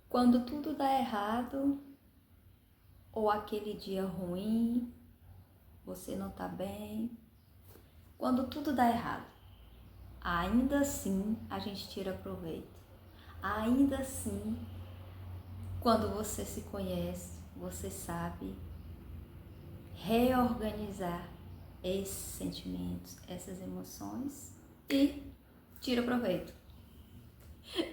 Quando tudo dá errado, ou aquele dia ruim, você não tá bem. Quando tudo dá errado, ainda assim a gente tira proveito. Ainda assim, quando você se conhece, você sabe reorganizar esses sentimentos, essas emoções e tira proveito.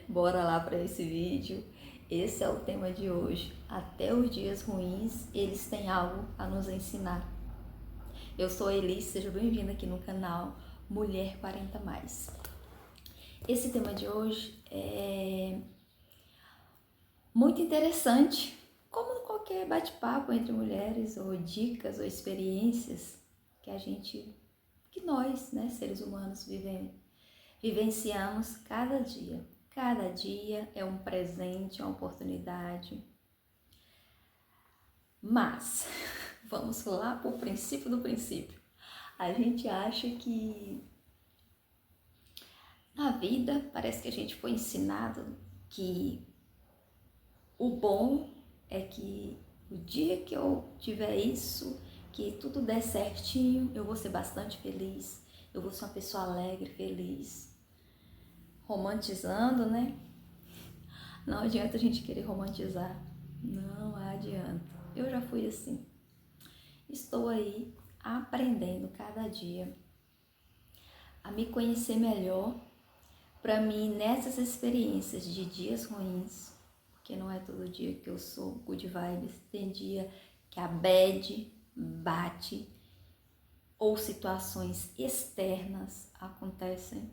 Bora lá para esse vídeo. Esse é o tema de hoje. Até os dias ruins, eles têm algo a nos ensinar. Eu sou a Elis, seja bem-vinda aqui no canal Mulher 40 Mais. Esse tema de hoje é muito interessante, como qualquer bate-papo entre mulheres, ou dicas, ou experiências que nós, né, seres humanos, vivenciamos cada dia. Cada dia é um presente, é uma oportunidade. Mas, vamos lá para o princípio do princípio. A gente acha que na vida parece que a gente foi ensinado que o bom é que o dia que eu tiver isso, que tudo der certinho, eu vou ser bastante feliz, eu vou ser uma pessoa alegre, feliz. Romantizando, né? Não adianta a gente querer romantizar. Não adianta. Eu já fui assim. Estou aí aprendendo cada dia a me conhecer melhor, para mim nessas experiências de dias ruins, porque não é todo dia que eu sou good vibes, tem dia que a bad bate ou situações externas acontecem,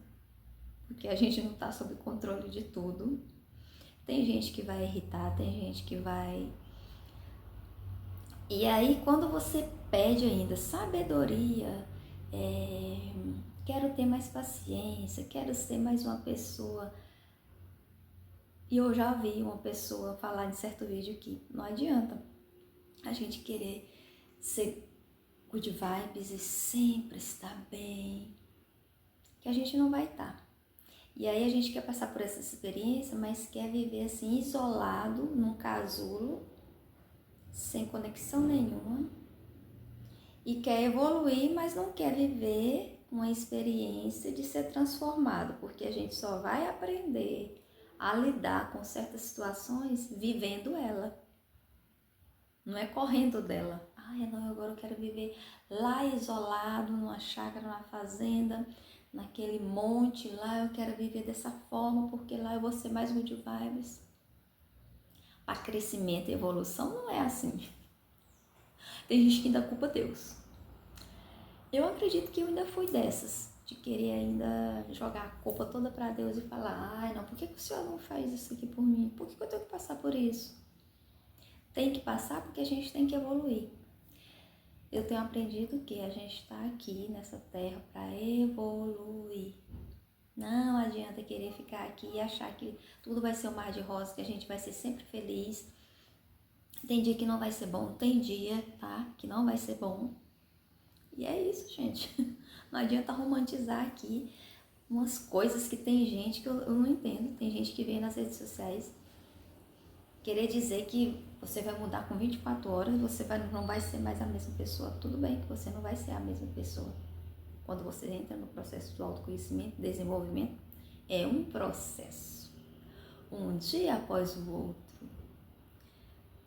porque a gente não está sob controle de tudo. Tem gente que vai irritar, tem gente que vai... E aí quando você pede ainda sabedoria, quero ter mais paciência, quero ser mais uma pessoa. E eu já vi uma pessoa falar em certo vídeo que não adianta a gente querer ser good vibes e sempre estar bem, que a gente não vai estar. E aí a gente quer passar por essa experiência, mas quer viver assim isolado, num casulo, sem conexão nenhuma, e quer evoluir, mas não quer viver uma experiência de ser transformado, porque a gente só vai aprender a lidar com certas situações vivendo ela, não é correndo dela. Ai, não, agora eu quero viver lá isolado, numa chácara, numa fazenda, naquele monte lá, eu quero viver dessa forma, porque lá eu vou ser mais good vibes. Para crescimento e evolução não é assim. Tem gente que ainda culpa Deus. Eu acredito que eu ainda fui dessas, de querer ainda jogar a culpa toda para Deus e falar, ai não, por que o Senhor não faz isso aqui por mim? Por que eu tenho que passar por isso? Tem que passar porque a gente tem que evoluir. Eu tenho aprendido que a gente está aqui nessa terra para evoluir. Não adianta querer ficar aqui e achar que tudo vai ser um mar de rosas, que a gente vai ser sempre feliz. Tem dia que não vai ser bom, tem dia, tá, que não vai ser bom. E é isso, gente. Não adianta romantizar aqui umas coisas que tem gente que eu não entendo. Tem gente que vem nas redes sociais querer dizer que você vai mudar com 24 horas, não vai ser mais a mesma pessoa. Tudo bem que você não vai ser a mesma pessoa. Quando você entra no processo do autoconhecimento, desenvolvimento, é um processo. Um dia após o outro.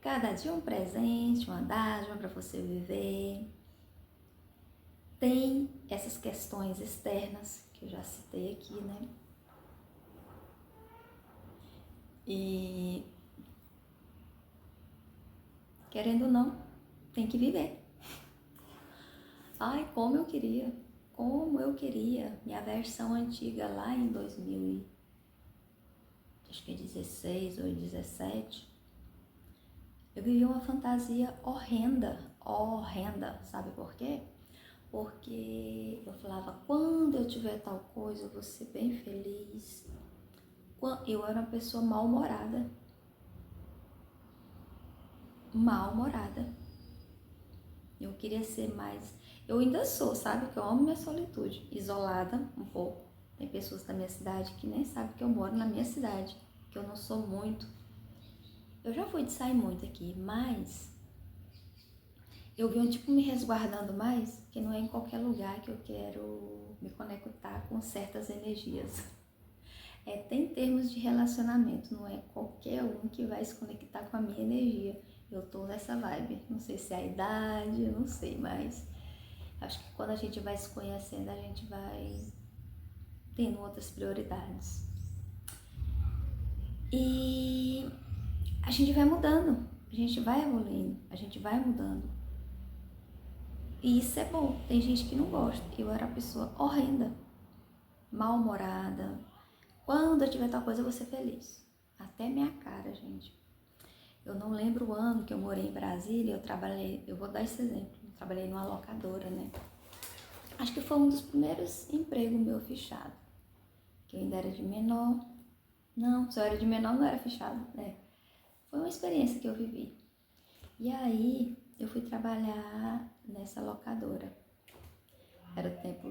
Cada dia um presente, uma dádiva para você viver. Tem essas questões externas que eu já citei aqui, né? E querendo ou não, tem que viver. Ai, como eu queria minha versão antiga lá em 2016 ou 17. Eu vivi uma fantasia horrenda, sabe por quê? Porque eu falava, quando eu tiver tal coisa, eu vou ser bem feliz. Eu era uma pessoa mal-humorada. Eu queria ser mais... Eu ainda sou, sabe? Que eu amo minha solitude. Isolada um pouco. Tem pessoas da minha cidade que nem sabem que eu moro na minha cidade. Que eu não sou muito Eu já fui de sair muito aqui, mas eu venho tipo me resguardando mais, que não é em qualquer lugar que eu quero me conectar com certas energias. Tem termos de relacionamento, não é qualquer um que vai se conectar com a minha energia. Eu tô nessa vibe, não sei se é a idade, não sei, mas acho que quando a gente vai se conhecendo, a gente vai tendo outras prioridades. E a gente vai mudando, a gente vai evoluindo, a gente vai mudando. E isso é bom, tem gente que não gosta. Eu era uma pessoa horrenda, mal-humorada. Quando eu tiver tal coisa, eu vou ser feliz. Até minha cara, gente. Eu não lembro o ano que eu morei em Brasília, eu vou dar esse exemplo, eu trabalhei numa locadora, né? Acho que foi um dos primeiros empregos meu fechado, que eu ainda era de menor. Não, se eu era de menor não era fechado, né? Foi uma experiência que eu vivi. E aí, eu fui trabalhar nessa locadora. Era o tempo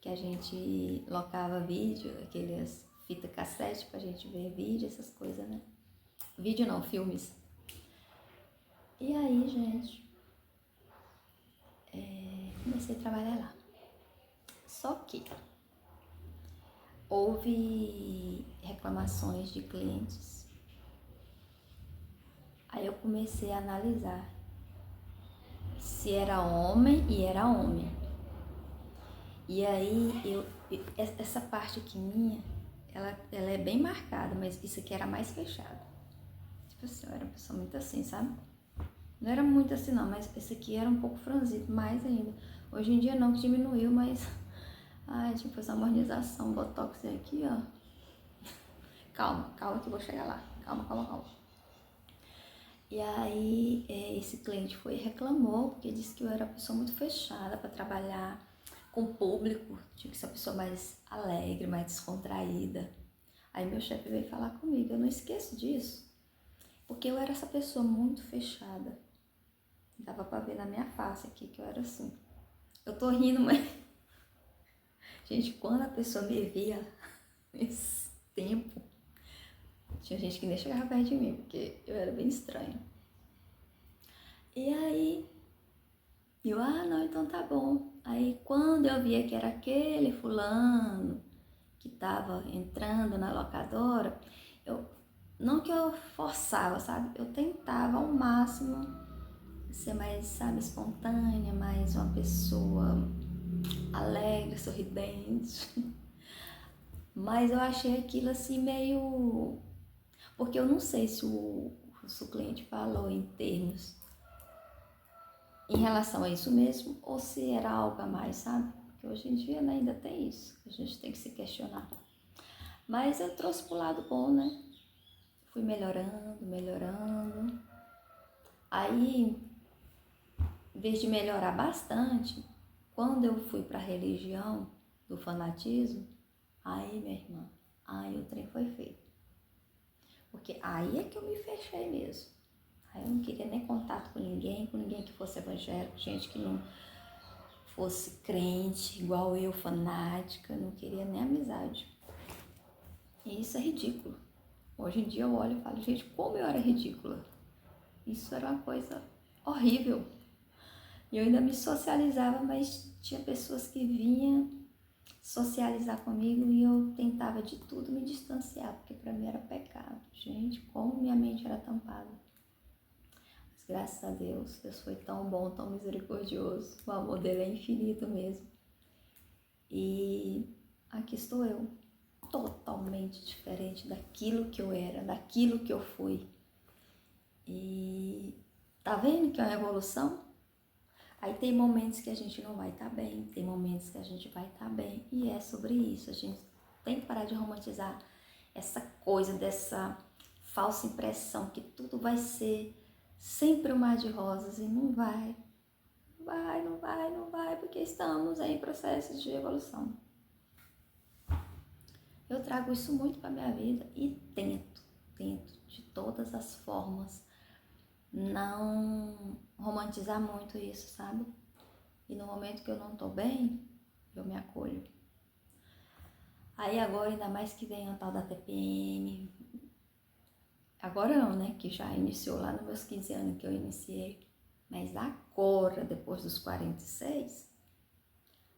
que a gente locava vídeo, aqueles fita cassete pra gente ver vídeo, essas coisas, né? Vídeo não, filmes. E aí, gente, comecei a trabalhar lá. Só que houve reclamações de clientes. Aí eu comecei a analisar se era homem e era homem. E aí essa parte aqui minha, ela é bem marcada, mas isso aqui era mais fechado. Tipo assim, eu era uma pessoa muito assim, sabe? Não era muito assim não, mas esse aqui era um pouco franzido, mais ainda. Hoje em dia não, que diminuiu, mas... Ai, tipo, essa harmonização, botox aqui, ó. Calma que eu vou chegar lá. Calma. E aí, esse cliente foi e reclamou, porque disse que eu era uma pessoa muito fechada para trabalhar com o público. Tinha que ser uma pessoa mais alegre, mais descontraída. Aí meu chefe veio falar comigo, eu não esqueço disso, porque eu era essa pessoa muito fechada. Dava pra ver na minha face aqui que eu era assim. Eu tô rindo, mas... Gente, quando a pessoa me via nesse tempo, tinha gente que nem chegava perto de mim, porque eu era bem estranha. E aí, não, então tá bom. Aí quando eu via que era aquele fulano que tava entrando na locadora, não que eu forçava, sabe? Eu tentava ao máximo ser mais, sabe, espontânea, mais uma pessoa alegre, sorridente. Mas eu achei aquilo assim meio... Porque eu não sei se o cliente falou em termos em relação a isso mesmo ou se era algo a mais, sabe? Porque hoje em dia, né, ainda tem isso, a gente tem que se questionar. Mas eu trouxe pro lado bom, né? Fui melhorando. Aí, em vez de melhorar bastante, quando eu fui para a religião do fanatismo, aí, minha irmã, aí o trem foi feito. Porque aí é que eu me fechei mesmo. Aí eu não queria nem contato com ninguém que fosse evangélico, gente que não fosse crente, igual eu, fanática, não queria nem amizade. E isso é ridículo. Hoje em dia eu olho e falo, gente, como eu era ridícula. Isso era uma coisa horrível. E eu ainda me socializava, mas tinha pessoas que vinham socializar comigo e eu tentava de tudo me distanciar, porque para mim era pecado. Gente, como minha mente era tampada. Mas graças a Deus, Deus foi tão bom, tão misericordioso. O amor dele é infinito mesmo. E aqui estou eu, totalmente diferente daquilo que eu era, daquilo que eu fui. E tá vendo que é uma evolução? Aí tem momentos que a gente não vai estar bem, tem momentos que a gente vai estar bem. E é sobre isso, a gente tem que parar de romantizar essa coisa, dessa falsa impressão que tudo vai ser sempre um mar de rosas e não vai. Não vai, porque estamos em processos de evolução. Eu trago isso muito para minha vida e tento de todas as formas não romantizar muito isso, sabe? E no momento que eu não tô bem, eu me acolho. Aí agora, ainda mais que vem a tal da TPM, Agora não, né? Que já iniciou lá nos meus 15 anos que eu iniciei. Mas agora, depois dos 46,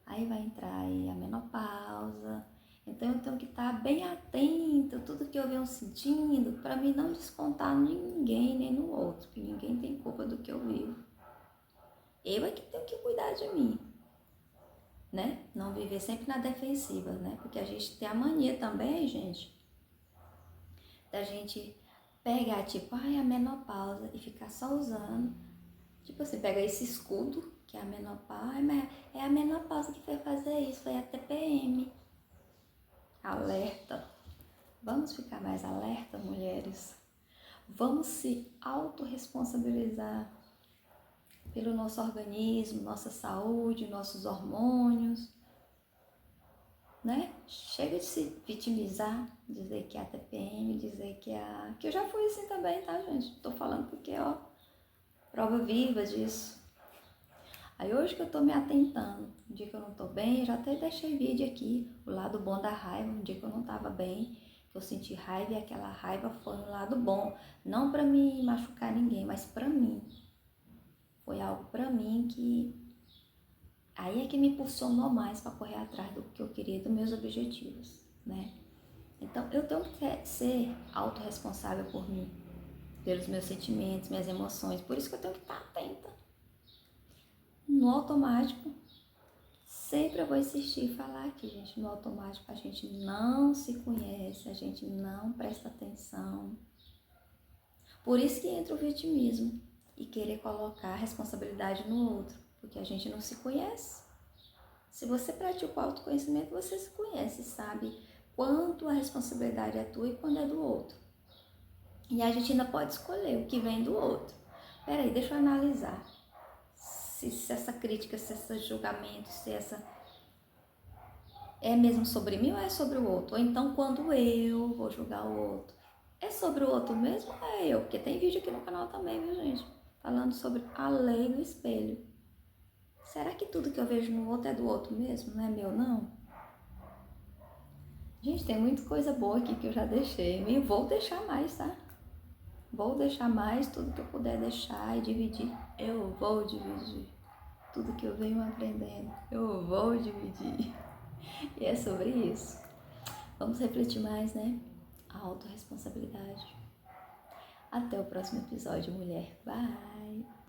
aí vai entrar aí a menopausa. Então eu tenho que estar bem atenta a tudo que eu venho sentindo, para mim não descontar em ninguém nem no outro, que ninguém tem culpa do que eu vivo. Eu é que tenho que cuidar de mim, né? Não viver sempre na defensiva, né? Porque a gente tem a mania também, gente, da gente pegar, tipo, ai, a menopausa e ficar só usando. Tipo assim, pega esse escudo, que é a menopausa, mas é a menopausa que foi fazer isso, foi a TPM. Alerta. Vamos ficar mais alerta, mulheres. Vamos se autorresponsabilizar pelo nosso organismo, nossa saúde, nossos hormônios, né? Chega de se vitimizar, dizer que é a TPM, dizer que é a... Que eu já fui assim também, tá, gente? Tô falando porque, ó, prova viva disso. Aí hoje que eu tô me atentando, um dia que eu não tô bem, eu já até deixei vídeo aqui, o lado bom da raiva, um dia que eu não tava bem, que eu senti raiva e aquela raiva foi um lado bom, não pra me machucar ninguém, mas pra mim. Foi algo pra mim que aí é que me impulsionou mais para correr atrás do que eu queria, dos meus objetivos, né? Então eu tenho que ser autorresponsável por mim, pelos meus sentimentos, minhas emoções, por isso que eu tenho que estar atenta. No automático, sempre eu vou insistir em falar aqui, gente, no automático a gente não se conhece, a gente não presta atenção. Por isso que entra o vitimismo e querer colocar a responsabilidade no outro, porque a gente não se conhece. Se você pratica o autoconhecimento, você se conhece, sabe quanto a responsabilidade é tua e quando é do outro. E a gente ainda pode escolher o que vem do outro. Peraí, deixa eu analisar. Se essa crítica, se esse julgamento, se essa é mesmo sobre mim ou é sobre o outro? Ou então quando eu vou julgar o outro, é sobre o outro mesmo ou é eu? Porque tem vídeo aqui no canal também, viu, gente? Falando sobre a lei do espelho. Será que tudo que eu vejo no outro é do outro mesmo? Não é meu, não? Gente, tem muita coisa boa aqui que eu já deixei. E vou deixar mais, tá? Vou deixar mais, tudo que eu puder deixar e dividir. Eu vou dividir. Tudo que eu venho aprendendo, eu vou dividir. E é sobre isso. Vamos refletir mais, né? A autorresponsabilidade. Até o próximo episódio, mulher. Bye!